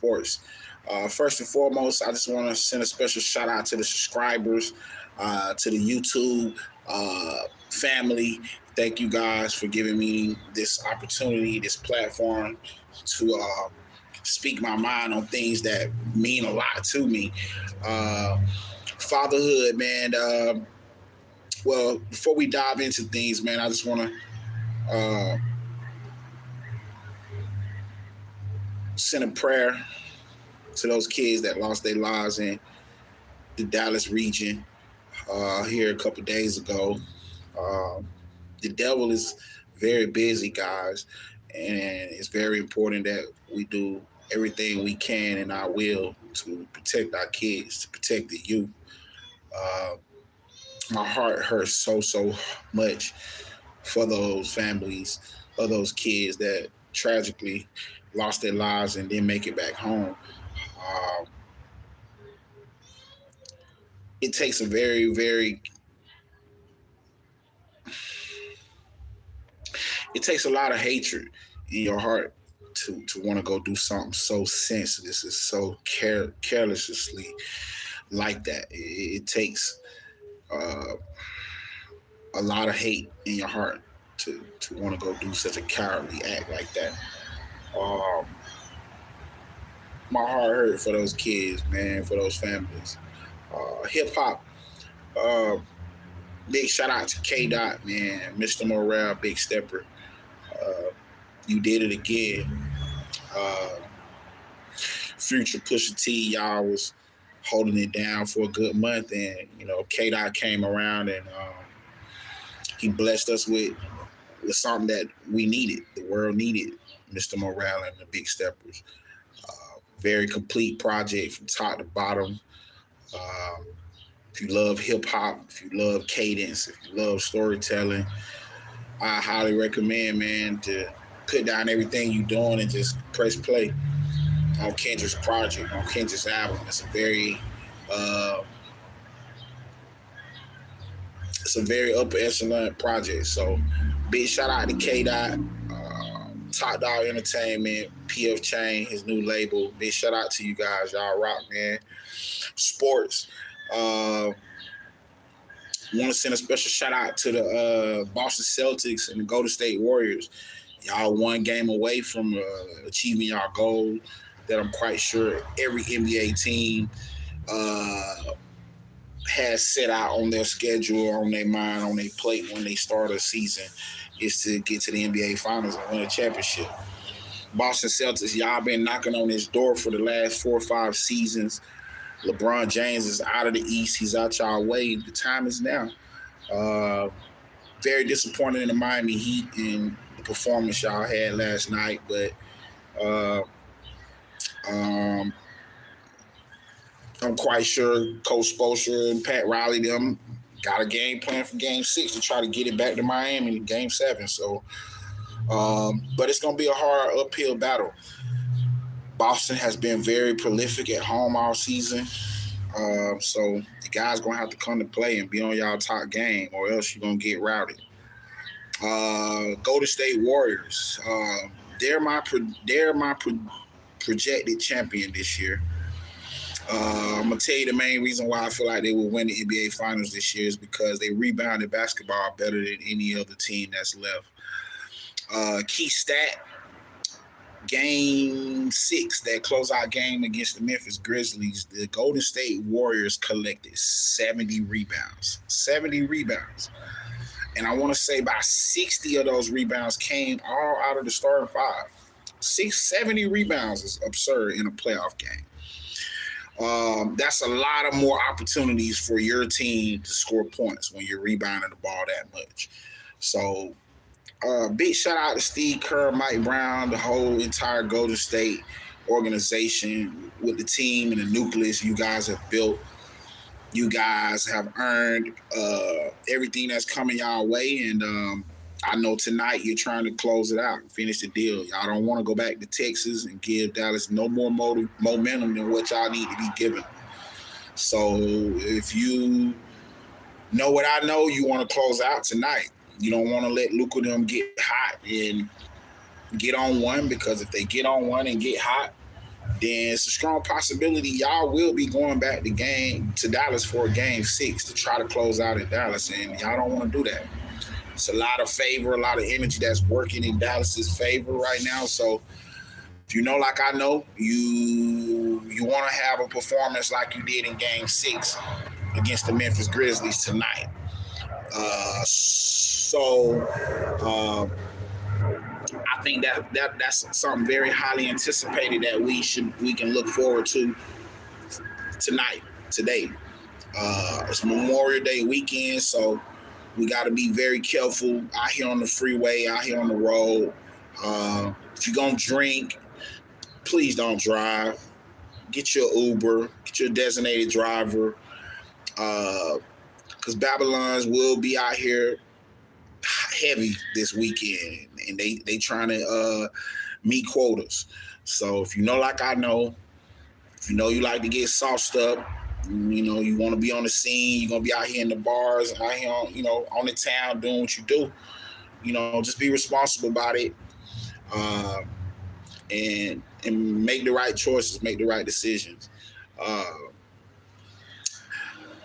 Sports. First and foremost, I just want to send a special shout out to the subscribers, to the YouTube family. Thank you guys for giving me this opportunity, this platform to speak my mind on things that mean a lot to me. Uh, Fatherhood, man. Well, before we dive into things, man, I just want to send a prayer to those kids that lost their lives in the Dallas region here a couple days ago. Uh, the devil is very busy, guys, and it's very important that we do everything we can in our will to protect our kids, to protect the youth. Uh, my heart hurts so much for those families, for those kids that tragically lost their lives and didn't make it back home. Um, it takes a very it takes a lot of hatred in your heart to want to go do something so senseless and so carelessly like that. It takes uh, a lot of hate in your heart to want to go do such a cowardly act like that. Um, my heart hurt for those kids, man, for those families. Hip hop. Uh, Big shout out to K Dot, man, Mr. Morale, Big Stepper. Uh, you did it again. Uh, Future Pusha T, y'all was holding it down for a good month, and K Dot came around and he blessed us with something that we needed, the world needed. Mr. Morale and the Big Steppers. Very complete project from top to bottom. Um, if you love hip hop, if you love cadence, if you love storytelling, I highly recommend, man, to put down everything you're doing and just press play on Kendra's project, on Kendra's album. Uh, it's a very upper echelon project. So, big shout out to K Dot, Top Dog Entertainment, PF Chain, his new label. Big shout out to you guys, y'all rock, man. Sports. Want to send a special shout out to the Boston Celtics and the Golden State Warriors. Y'all one game away from achieving y'all goal that I'm quite sure every NBA team uh, has set out on their schedule, on their mind, on their plate when they start a season is to get to the NBA Finals and win a championship. Boston Celtics, y'all been knocking on this door for the last 4 or 5 seasons. LeBron James is out of the East. He's out y'all way. The time is now. Uh, Very disappointed in the Miami Heat and the performance y'all had last night, but uh, um, I'm quite sure Coach Spoelstra and Pat Riley them got a game plan for Game 6 to try to get it back to Miami in Game 7. So, but it's going to be a hard uphill battle. Boston has been very prolific at home all season. So the guys going to have to come to play and be on y'all top game, or else you're going to get routed. Golden State Warriors. They're my projected champion this year. I'm gonna tell you the main reason why I feel like they will win the NBA Finals this year is because they rebounded basketball better than any other team that's left. Key stat: Game 6, that closeout game against the Memphis Grizzlies, the Golden State Warriors collected 70 rebounds. 70 rebounds. And I want to say about 60 of those rebounds came all out of the starting five. 70 rebounds is absurd in a playoff game. That's a lot of more opportunities for your team to score points when you're rebounding the ball that much. So, big shout out to Steve Kerr, Mike Brown, the whole entire Golden State organization with the team and the nucleus you guys have built. You guys have earned everything that's coming y'all way, and I know tonight you're trying to close it out and finish the deal. Y'all don't want to go back to Texas and give Dallas no more momentum than what y'all need to be given. So if you know what I know, you want to close out tonight. You don't want to let Luka them get hot and get on one, because if they get on one and get hot, then it's a strong possibility y'all will be going back to Dallas for a game 6 to try to close out in Dallas, and y'all don't want to do that. It's a lot of favor, a lot of energy that's working in Dallas's favor right now. So if you know, like I know, you want to have a performance like you did in Game 6 against the Memphis Grizzlies tonight. I think that's something very highly anticipated that we can look forward to today. It's Memorial Day weekend, so we got to be very careful out here on the freeway, out here on the road. If you're gonna drink, please don't drive. Get your Uber, get your designated driver, because Babylons will be out here heavy this weekend, and they trying to meet quotas. So if you know, like I know, if you know you like to get sauced up, you know you want to be on the scene, you're gonna be out here in the bars, out here on, on the town doing what you do. Just be responsible about it, and make the right choices, make the right decisions.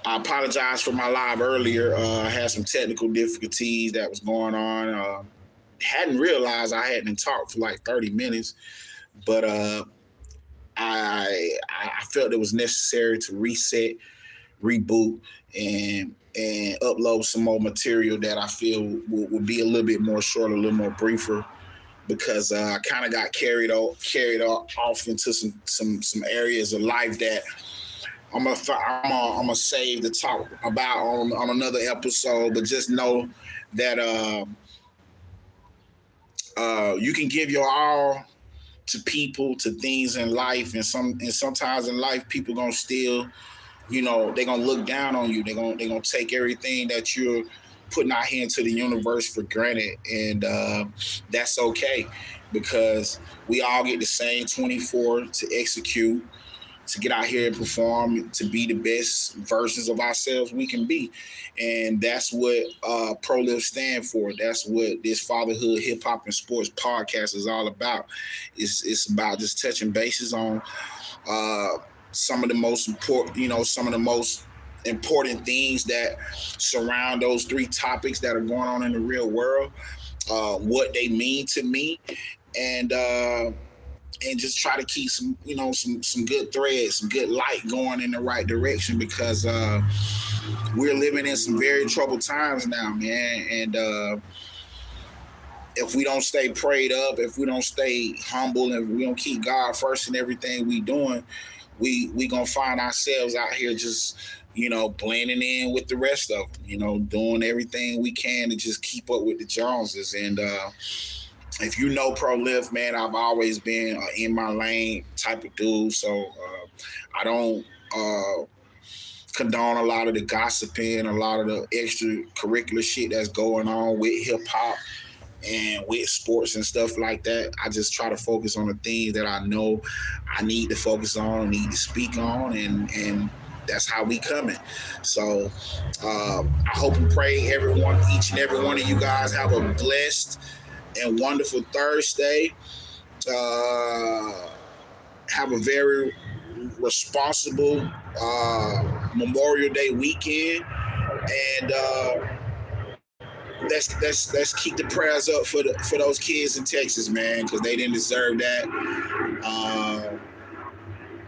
I apologize for my live earlier. I had some technical difficulties that was going on. Hadn't realized I hadn't talked for like 30 minutes, but I felt it was necessary to reset, reboot, and upload some more material that I feel would be a little bit more short, a little more briefer, because I kind of got carried off into some areas of life that I'm gonna save to talk about on another episode. But just know that you can give your all to people, to things in life, and sometimes in life people gonna still, they're gonna look down on you. They're gonna take everything that you're putting out here into the universe for granted, and that's okay, because we all get the same 24 to execute, to get out here and perform, to be the best versions of ourselves we can be. And that's what ProLift stand for. That's what this Fatherhood, Hip Hop, and Sports podcast is all about. It's about just touching bases on some of the most important things that surround those 3 topics that are going on in the real world, what they mean to me, and just try to keep some good threads, some good light going in the right direction, because we're living in some very troubled times now, man. And if we don't stay prayed up, if we don't stay humble, and if we don't keep God first in everything we doing, we gonna find ourselves out here just blending in with the rest of them, doing everything we can to just keep up with the Joneses. And if you know ProLift, man, I've always been in my lane type of dude. So I don't condone a lot of the gossiping, a lot of the extracurricular shit that's going on with hip hop and with sports and stuff like that. I just try to focus on the things that I know I need to focus on, need to speak on, and that's how we coming. So I hope and pray each and every one of you guys have a blessed and wonderful Thursday. Have a very responsible Memorial Day weekend, and let's keep the prayers up for those kids in Texas, man, because they didn't deserve that.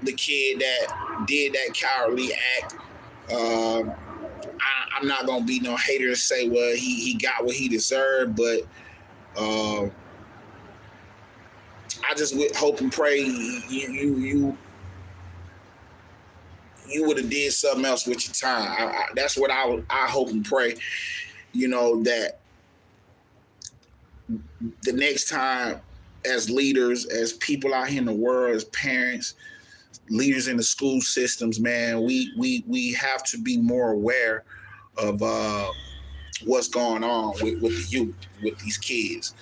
The kid that did that cowardly act, I'm not gonna be no hater and say, well, he got what he deserved, but I just would hope and pray you would have did something else with your time. That's what I hope and pray, that the next time, as leaders, as people out here in the world, as parents, leaders in the school systems, man, we have to be more aware of what's going on with the youth, with these kids.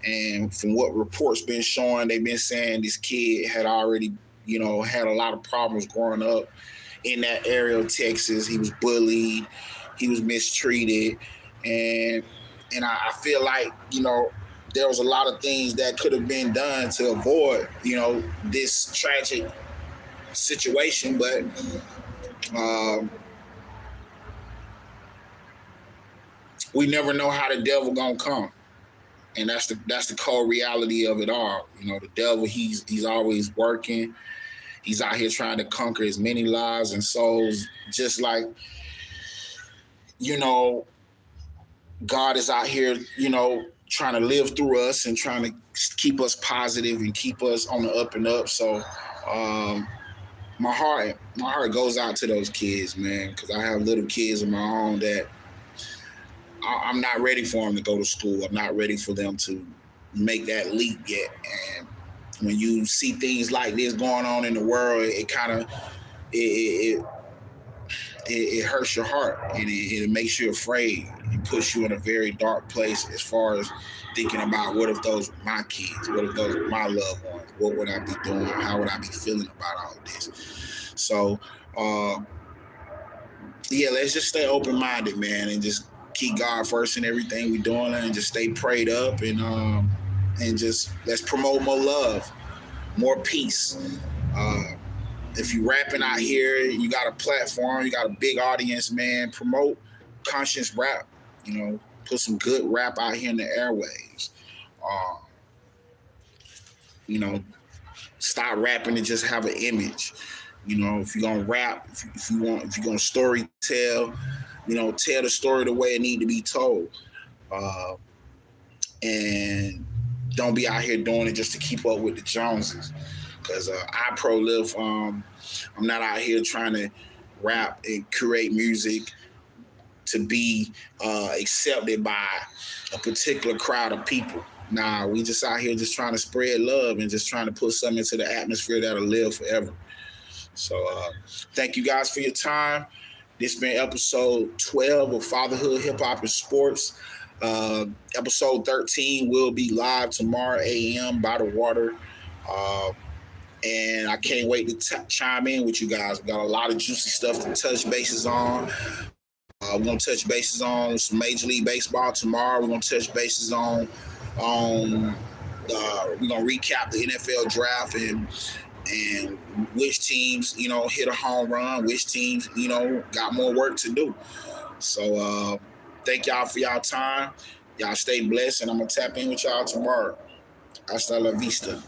And from what reports been showing, they've been saying this kid had already, had a lot of problems growing up in that area of Texas. He was bullied, he was mistreated, and I feel like, there was a lot of things that could have been done to avoid, this tragic situation. But we never know how the devil gonna come, and that's the cold reality of it all. The devil, he's always working. He's out here trying to conquer as many lives and souls, just like God is out here, trying to live through us and trying to keep us positive and keep us on the up and up. So my heart goes out to those kids, man, because I have little kids of my own that I'm not ready for them to go to school. I'm not ready for them to make that leap yet. And when you see things like this going on in the world, it kind of it hurts your heart, and it makes you afraid. It puts you in a very dark place as far as thinking about, what if those were my kids? What if those were my loved ones? What would I be doing? How would I be feeling about all of this? So, let's just stay open-minded, man, and just keep God first in everything we're doing, and just stay prayed up, and just let's promote more love, more peace. If you rapping out here, you got a platform, you got a big audience, man, promote conscious rap. Put some good rap out here in the airwaves. Stop rapping to just have an image. If you're gonna rap, if you're gonna story tell, tell the story the way it need to be told. And don't be out here doing it just to keep up with the Joneses. Because I pro-live, I'm not out here trying to rap and create music to be accepted by a particular crowd of people. Nah, we just out here just trying to spread love and just trying to put something into the atmosphere that'll live forever. So thank you guys for your time. This has been episode 12 of Fatherhood, Hip Hop, and Sports. Episode 13 will be live tomorrow a.m. by the water. And I can't wait to chime in with you guys. We got a lot of juicy stuff to touch bases on. We're going to touch bases on some Major League Baseball tomorrow. We're going to touch bases on we're going to recap the NFL draft and which teams, hit a home run, which teams, got more work to do. So thank y'all for y'all time. Y'all stay blessed, and I'm going to tap in with y'all tomorrow. Hasta la vista.